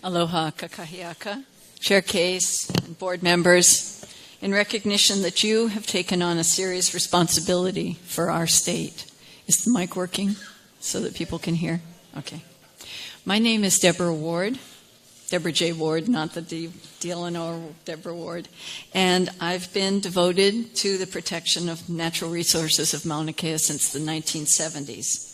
Aloha kakahiaka, Chair Case, and board members, in recognition that you have taken on a serious responsibility for our state. Is the mic working so that people can hear? Okay. My name is Deborah J. Ward, not the DLNR Deborah Ward, and I've been devoted to the protection of natural resources of Mauna Kea since the 1970s.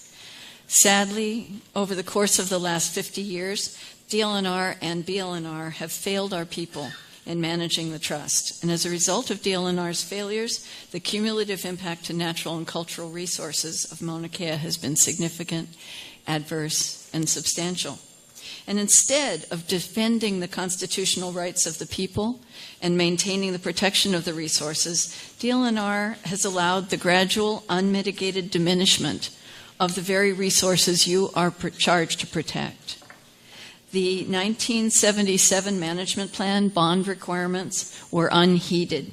Sadly, over the course of the last 50 years, DLNR and BLNR have failed our people in managing the trust. And as a result of DLNR's failures, the cumulative impact to natural and cultural resources of Mauna Kea has been significant, adverse, and substantial. And instead of defending the constitutional rights of the people and maintaining the protection of the resources, DLNR has allowed the gradual, unmitigated diminishment of the very resources you are charged to protect. The 1977 management plan bond requirements were unheeded.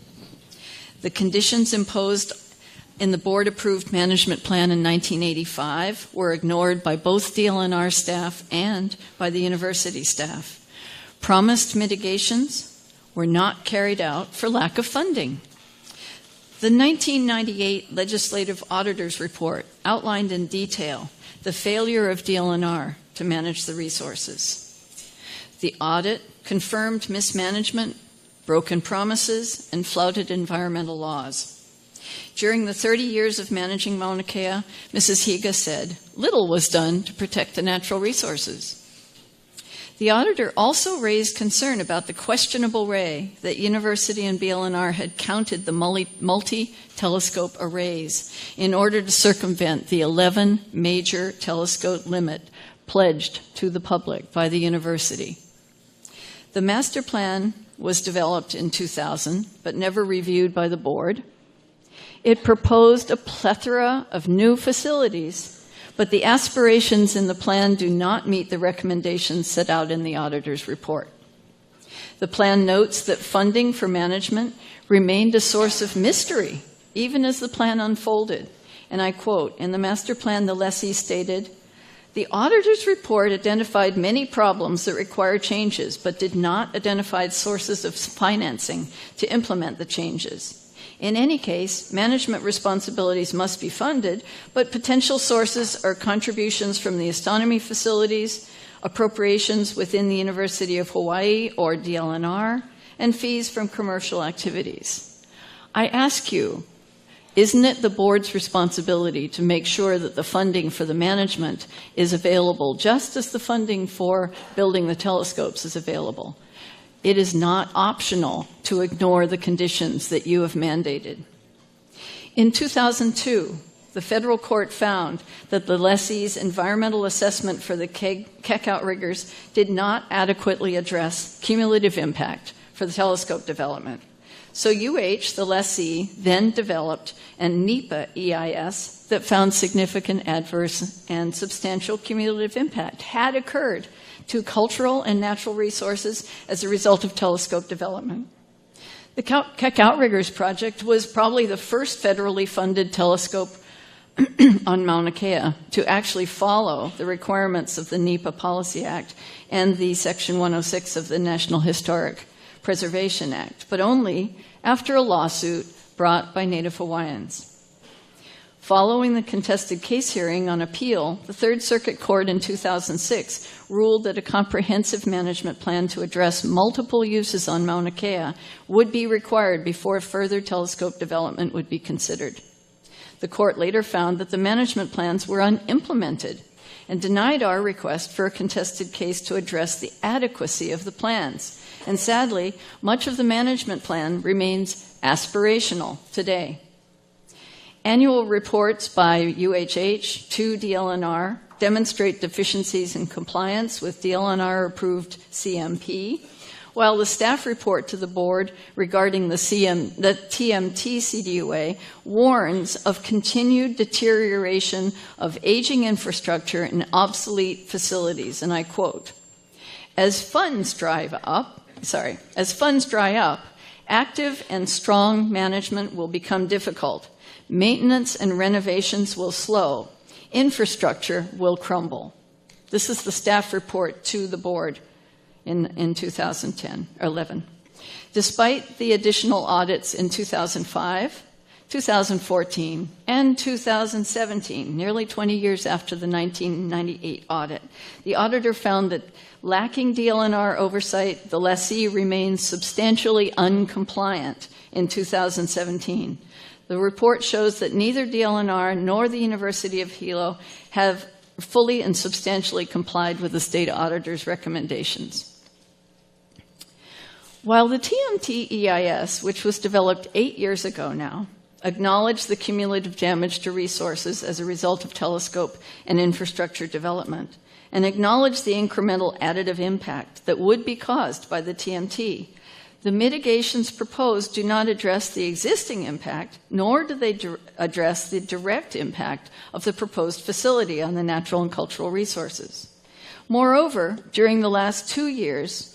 The conditions imposed in the board-approved management plan in 1985 were ignored by both DLNR staff and by the university staff. Promised mitigations were not carried out for lack of funding. The 1998 Legislative Auditor's Report outlined in detail the failure of DLNR to manage the resources. The audit confirmed mismanagement, broken promises, and flouted environmental laws. During the 30 years of managing Mauna Kea, Mrs. Higa said, little was done to protect the natural resources. The auditor also raised concern about the questionable way that University and BLNR had counted the multi-telescope arrays in order to circumvent the 11 major telescope limit pledged to the public by the university. The master plan was developed in 2000, but never reviewed by the board. It proposed a plethora of new facilities, but the aspirations in the plan do not meet the recommendations set out in the auditor's report. The plan notes that funding for management remained a source of mystery, even as the plan unfolded. And I quote, in the master plan, the lessee stated, the auditor's report identified many problems that require changes, but did not identify sources of financing to implement the changes. In any case, management responsibilities must be funded, but potential sources are contributions from the astronomy facilities, appropriations within the University of Hawaii or DLNR, and fees from commercial activities. I ask you, isn't it the board's responsibility to make sure that the funding for the management is available just as the funding for building the telescopes is available? It is not optional to ignore the conditions that you have mandated. In 2002, the federal court found that the lessee's environmental assessment for the Keck outriggers did not adequately address cumulative impact for the telescope development. So UH, the lessee, then developed an NEPA EIS that found significant adverse and substantial cumulative impact had occurred to cultural and natural resources as a result of telescope development. The Keck Outriggers project was probably the first federally funded telescope on Mauna Kea to actually follow the requirements of the NEPA Policy Act and the Section 106 of the National Historic Preservation Act, but only after a lawsuit brought by Native Hawaiians. Following the contested case hearing on appeal, the Third Circuit Court in 2006 ruled that a comprehensive management plan to address multiple uses on Mauna Kea would be required before further telescope development would be considered. The court later found that the management plans were unimplemented and denied our request for a contested case to address the adequacy of the plans. And sadly, much of the management plan remains aspirational today. Annual reports by UHH to DLNR demonstrate deficiencies in compliance with DLNR-approved CMP, while the staff report to the board regarding the TMT CDUA warns of continued deterioration of aging infrastructure and obsolete facilities. And I quote, as funds dry up, active and strong management will become difficult. Maintenance and renovations will slow. Infrastructure will crumble. This is the staff report to the board in 2011. Despite the additional audits in 2005, 2014, and 2017, nearly 20 years after the 1998 audit, the auditor found that lacking DLNR oversight, the lessee remains substantially uncompliant in 2017. The report shows that neither DLNR nor the University of Hilo have fully and substantially complied with the state auditor's recommendations. While the TMT EIS, which was developed 8 years ago now, acknowledged the cumulative damage to resources as a result of telescope and infrastructure development, and acknowledged the incremental additive impact that would be caused by the TMT, the mitigations proposed do not address the existing impact, nor do they address the direct impact of the proposed facility on the natural and cultural resources. Moreover, during the last 2 years,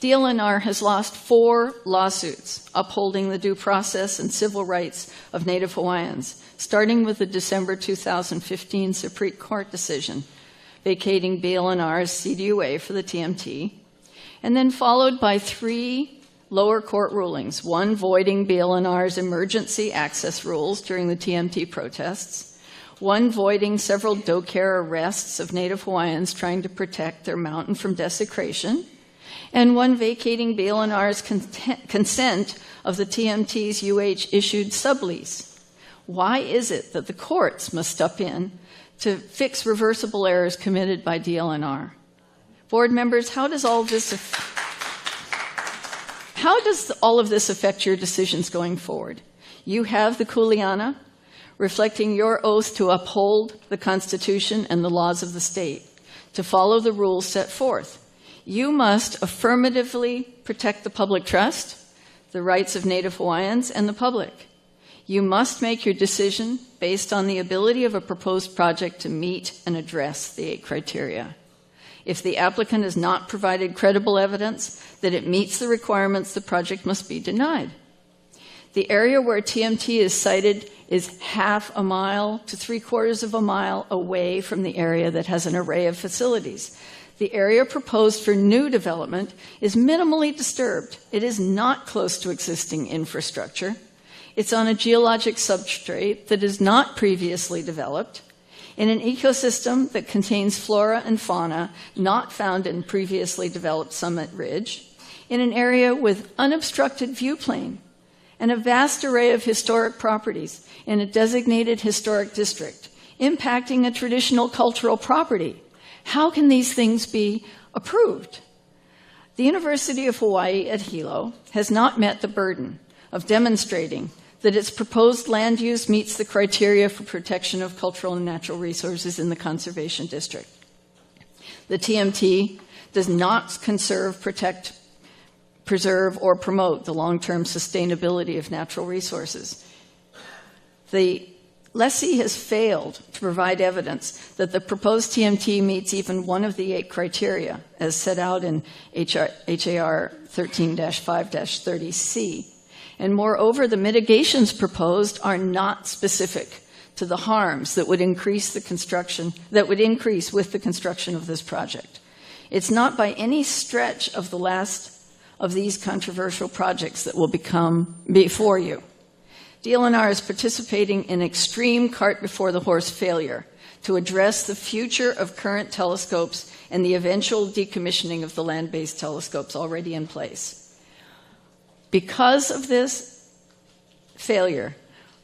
DLNR has lost 4 lawsuits upholding the due process and civil rights of Native Hawaiians, starting with the December 2015 Supreme Court decision vacating DLNR's CDUA for the TMT, and then followed by 3 lower court rulings, one voiding DLNR's emergency access rules during the TMT protests, one voiding several do-care arrests of Native Hawaiians trying to protect their mountain from desecration, and one vacating DLNR's consent of the TMT's UH-issued sublease. Why is it that the courts must step in to fix reversible errors committed by DLNR? Board members, how does all of this affect your decisions going forward? You have the Kuleana, reflecting your oath to uphold the Constitution and the laws of the state, to follow the rules set forth. You must affirmatively protect the public trust, the rights of Native Hawaiians, and the public. You must make your decision based on the ability of a proposed project to meet and address the 8 criteria. If the applicant has not provided credible evidence that it meets the requirements, the project must be denied. The area where TMT is sited is half a mile to 3/4 of a mile away from the area that has an array of facilities. The area proposed for new development is minimally disturbed. It is not close to existing infrastructure. It's on a geologic substrate that is not previously developed, in an ecosystem that contains flora and fauna not found in previously developed Summit Ridge, in an area with unobstructed view plane, and a vast array of historic properties in a designated historic district, impacting a traditional cultural property. How can these things be approved? The University of Hawaii at Hilo has not met the burden of demonstrating that its proposed land use meets the criteria for protection of cultural and natural resources in the Conservation District. The TMT does not conserve, protect, preserve, or promote the long-term sustainability of natural resources. The lessee has failed to provide evidence that the proposed TMT meets even one of the 8 criteria, as set out in HAR 13-5-30C. And moreover, the mitigations proposed are not specific to the harms that would increase with the construction of this project. It's not by any stretch of the last of these controversial projects that will become before you. DLNR is participating in extreme cart before the horse failure to address the future of current telescopes and the eventual decommissioning of the land-based telescopes already in place. Because of this failure,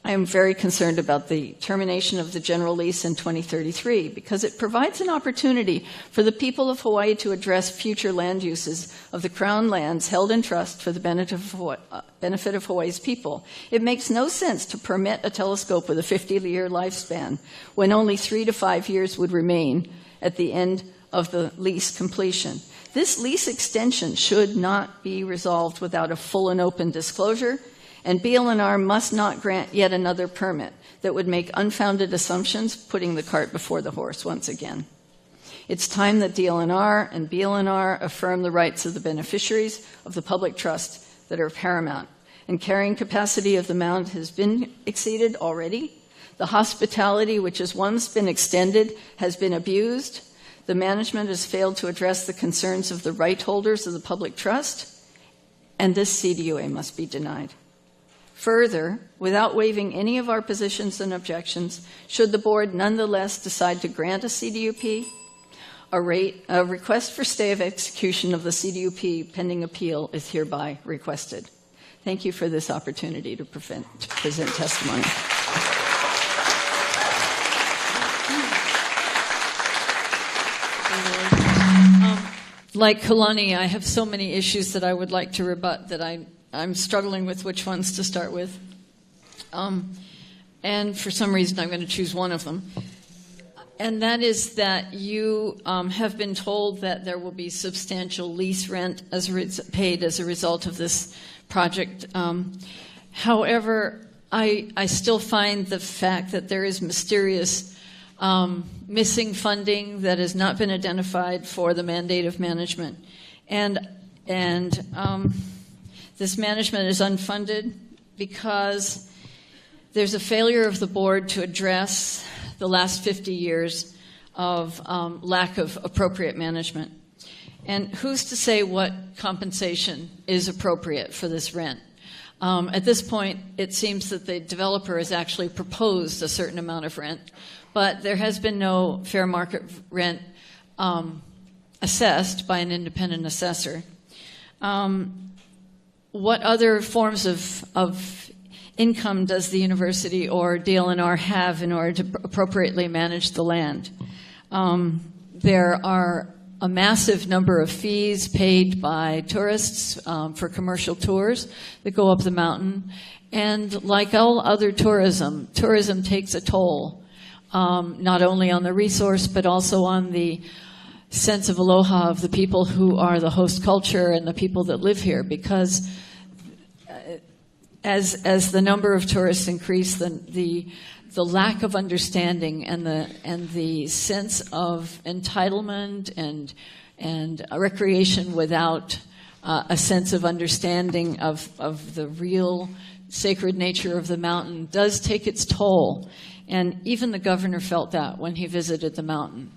I am very concerned about the termination of the general lease in 2033, because it provides an opportunity for the people of Hawaii to address future land uses of the Crown lands held in trust for the benefit of Hawaii's people. It makes no sense to permit a telescope with a 50-year lifespan when only 3 to 5 years would remain at the end of the lease completion. This lease extension should not be resolved without a full and open disclosure, and DLNR must not grant yet another permit that would make unfounded assumptions, putting the cart before the horse once again. It's time that DLNR and BLNR affirm the rights of the beneficiaries of the public trust that are paramount. And carrying capacity of the mound has been exceeded already. The hospitality, which has once been extended, has been abused. The management has failed to address the concerns of the right holders of the public trust, and this CDUA must be denied. Further, without waiving any of our positions and objections, should the board nonetheless decide to grant a CDUP, a request for stay of execution of the CDUP pending appeal is hereby requested. Thank you for this opportunity to present testimony. Like Kalani, I have so many issues that I would like to rebut that I'm struggling with which ones to start with. And for some reason, I'm going to choose one of them. And that is that you have been told that there will be substantial lease rent paid as a result of this project. However, I still find the fact that there is mysterious missing funding that has not been identified for the mandate of management. And this management is unfunded because there's a failure of the board to address the last 50 years of lack of appropriate management. And who's to say what compensation is appropriate for this rent? At this point, it seems that the developer has actually proposed a certain amount of rent, but there has been no fair market rent assessed by an independent assessor. What other forms of income does the university or DLNR have in order to appropriately manage the land? There are a massive number of fees paid by tourists for commercial tours that go up the mountain. And like all other tourism takes a toll, not only on the resource, but also on the sense of aloha of the people who are the host culture and the people that live here, because as the number of tourists increase, the lack of understanding and the sense of entitlement and recreation without a sense of understanding of the real sacred nature of the mountain does take its toll. And even the governor felt that when he visited the mountain.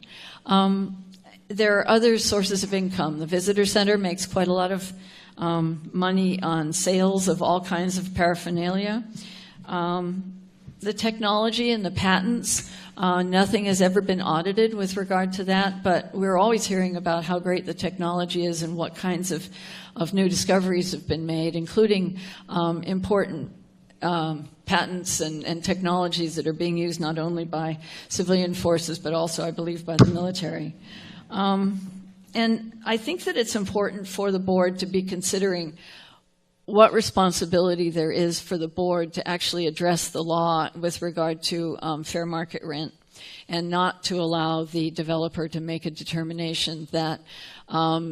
There are other sources of income. The visitor center makes quite a lot of money on sales of all kinds of paraphernalia. The technology and the patents, nothing has ever been audited with regard to that, but we're always hearing about how great the technology is and what kinds of new discoveries have been made, including important patents and technologies that are being used not only by civilian forces, but also, I believe, by the military. And I think that it's important for the board to be considering what responsibility there is for the board to actually address the law with regard to fair market rent, and not to allow the developer to make a determination that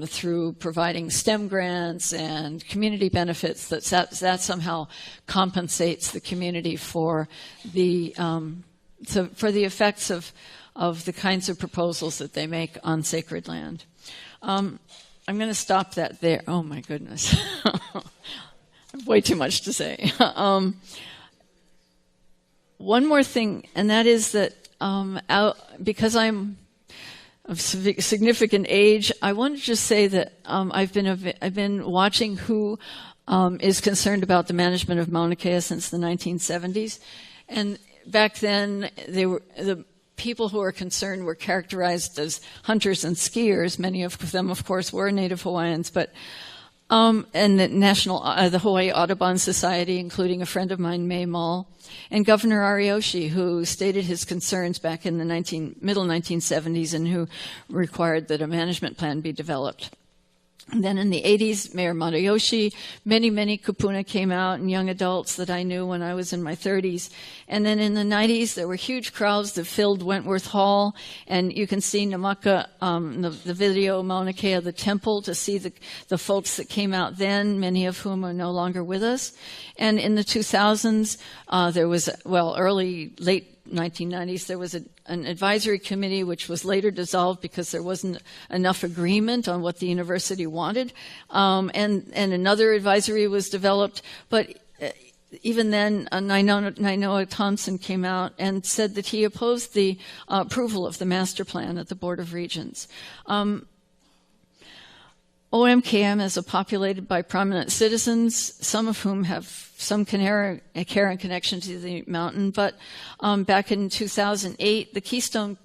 through providing STEM grants and community benefits that somehow compensates the community for the effects of the kinds of proposals that they make on sacred land. I'm going to stop that there. Oh my goodness. Way too much to say. One more thing, and that is that because I'm of significant age, I want to just say that I've been watching who is concerned about the management of Mauna Kea since the 1970s, and back then the people who were concerned were characterized as hunters and skiers. Many of them, of course, were Native Hawaiians, but and the Hawaii Audubon Society, including a friend of mine, May Mall, and Governor Ariyoshi, who stated his concerns back in the middle 1970s and who required that a management plan be developed. And then in the 80s, Mayor Matayoshi, many kupuna came out, and young adults that I knew when I was in my 30s. And then in the 90s, there were huge crowds that filled Wentworth Hall, and you can see Namaka, the video Mauna Kea, the temple, to see the folks that came out then, many of whom are no longer with us. And in the 2000s, there was, late 1990s, there was an advisory committee which was later dissolved because there wasn't enough agreement on what the university wanted, and another advisory was developed. But even then, Nainoa Thompson came out and said that he opposed the approval of the master plan at the Board of Regents. OMKM is populated by prominent citizens, some of whom have some care and connection to the mountain. But back in 2008, the Keystone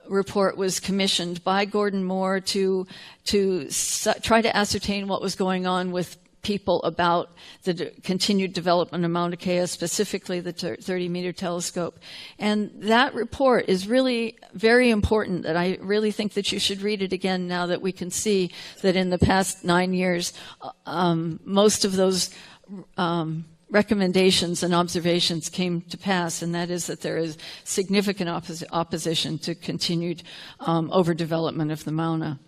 report was commissioned by Gordon Moore to try to ascertain what was going on with people about the continued development of Mauna Kea, specifically the 30-meter telescope. And that report is really very important, that I really think that you should read it again now that we can see that in the past 9 years, most of those recommendations and observations came to pass, and that is that there is significant opposition to continued overdevelopment of the Mauna.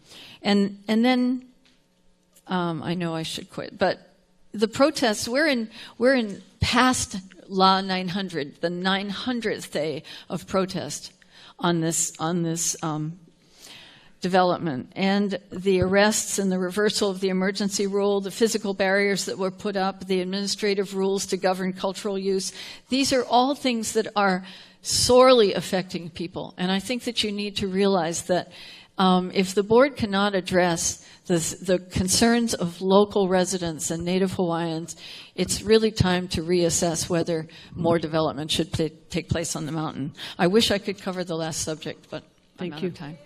And then I know I should quit, but the protests, we're in past Law 900, the 900th day of protest on this development, and the arrests and the reversal of the emergency rule, the physical barriers that were put up, the administrative rules to govern cultural use. These are all things that are sorely affecting people, and I think that you need to realize that if the board cannot address the concerns of local residents and Native Hawaiians, it's really time to reassess whether more development should take place on the mountain. I wish I could cover the last subject, but I'm out of time.